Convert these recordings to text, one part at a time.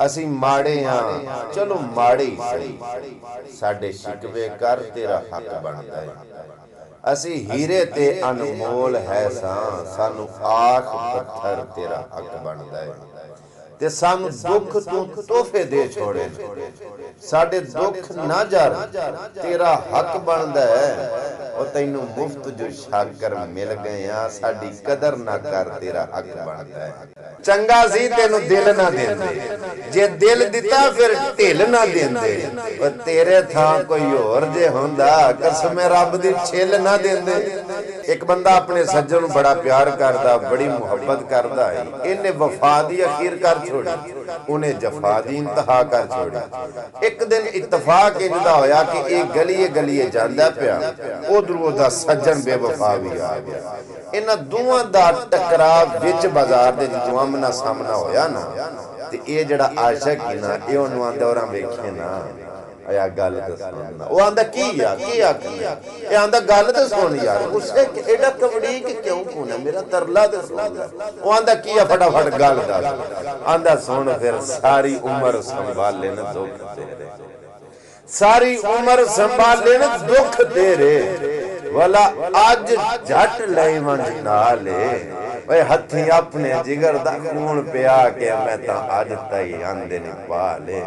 اسی ماڑے ہاں چلو ماڑے ہی صحیح ساڈے شکوے کر تیرا حق بنتا ہے اسی ہیرے تے انمول ہے سانو آخ پتھر تیرا حق بنتا ہے تے سانو دکھ تو تحفے دے چھوڑے ساڈے دکھ نہ جر تیرا حق بنتا ہے اور تینو مفت جو شاکر مل گئے ہاں ساڈی قدر نہ کر تیرا حق بنتا ہے چنگا سی تینو دل نہ دین دے جے دل دیتا پھر ٹھل نہ دین دے اور تیرے تھاں کوئی اور جے ہوندا قسم رب دی چھل نہ دین دے ایک بندہ اپنے سجن بڑا پیار کردا بڑی محبت کردا ہے انہیں وفا دی اخیر کر چھوڑی انہیں جفا دی انتہا کر چھوڑی ایک دن اتفاق انہدا ہویا کہ ایک گلیے جاندہ پیا ادھر دا سجن بے وفا بھی آ گیا انہاں دوواں دا ٹکراو وچ بازار دے جو آمنا سامنا ہویا نا تے اے جڑا عاشق ہی نا اے انہاں دوراں ویکھے نا آیا گل تے سننا وہ آندا کی آکھیا اے آندا گل تے سن یار اسے ایڈا کبڑی کہ کیوں کونا میرا ترلا تے سن وہ آندا کی فٹافٹ گل دس آندا سن پھر ساری عمر سنبھال لینا دکھ تیرے ساری عمر سنبھال لینا دکھ تیرے والا آج جھٹ لئی منج نالے وے ہتھی اپنے جگر دا خون پیا کے میں تا آج تائی آندے نہیں پالے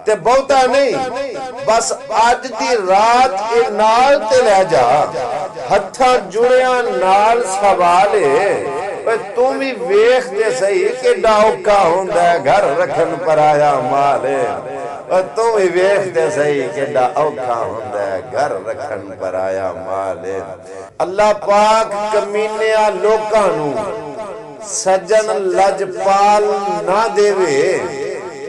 تے بہتا نہیں بس آج دی رات اے نال تے لے جا ہتھا جڑیاں نال سوالے وے تم ہی ویخ دے سہی کہ ڈاؤکا ہوندہ ہے گھر رکھن پر آیا مالے اور تم ہی ویخ دے سہی کہ ڈا اوکھا ہوندہ ہے گھر رکھن پر آیا مالے اللہ پاک کمینیاں لوکانو سجن لجپال نہ دے وے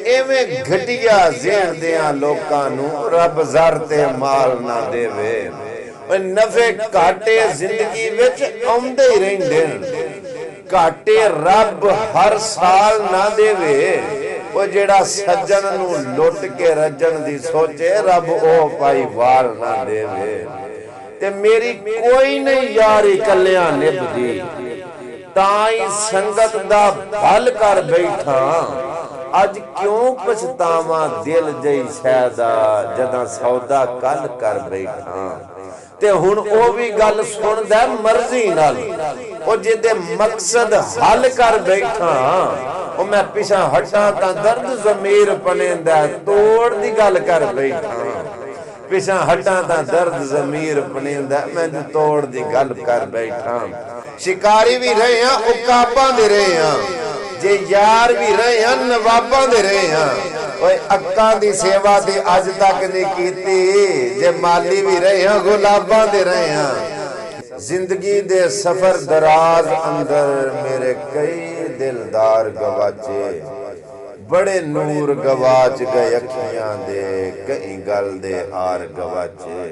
ایویں گھٹیا زین دیاں لوکانو رب زارتے مال نہ دے وے نفع کاٹے زندگی وچ اوندے ہی رہندے کاٹے رب ہر سال نہ دے وے وہ جیڑا سجن نو لٹ کے رجن دی سوچے رب او پائی وار نہ دے وے تے میری کوئی نہیں یاری کلیاں نب دی تائیں سنگت دا بھل کر بیٹھا آج کیوں پچھتاواں دل جئی شہدہ جدہ سودا کل کر بیٹھا تے ہن او بھی گل سن دے مرضی نال او جدے مقصد حل کر بیٹھا او میں پیچھا ہٹا تا درد ضمیر پنیندہ توڑ دی گل کر بیٹھا پیچھا ہٹا تا درد ضمیر پنیندہ میں جو توڑ دی گل کر بیٹھا شکاری بھی رہے ہیں اکاباں دے رہے ہیں جے یار بھی رہے ہیں نواباں دے رہے ہیں اوہ اکاں دی سیوا دی آج تک نہیں کیتی جے مالی بھی رہے ہیں غلاباں دے رہے ہیں زندگی دے سفر دراز اندر میرے کئی دلدار گواچے بڑے نور گواچ گئے اکھیاں دے کئی گل دے آر گواچے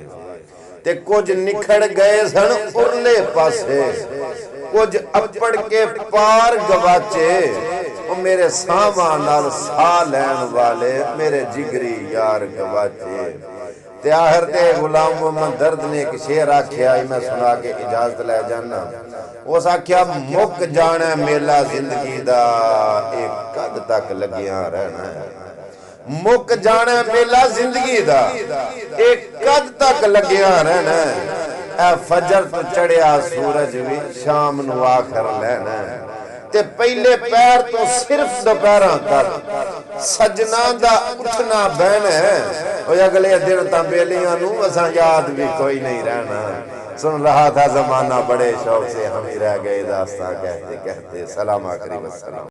تے کچھ نکھڑ گئے سن ارلے پاسے کچھ اپڑ کے پار گواچے وہ میرے سامان نال سا لین والے میرے جگری یار گواچے تے آخر تے غلام محمد درد نے ایک شعر آکھیا میں سنا کے اجازت لے جانا اس آکھیا مک جانا میلا زندگی دا ایک قد تک لگیاں رہنا ہے مک جانا میلا زندگی دا ایک قد تک لگیاں رہنا ہے اے فجر تو چڑھیا سورج بھی شام نو آخر لینا ہے تے پہلے پیر تو صرف دوپہراں تک سجنان دا اٹھنا بہن ہے اور اگلے دن تا بیلیاں نو اساں یاد بھی کوئی نہیں رہنا سن رہا تھا زمانہ بڑے شوق سے ہم ہی رہ گئے داستان کہتے کہتے سلام آخری وسلام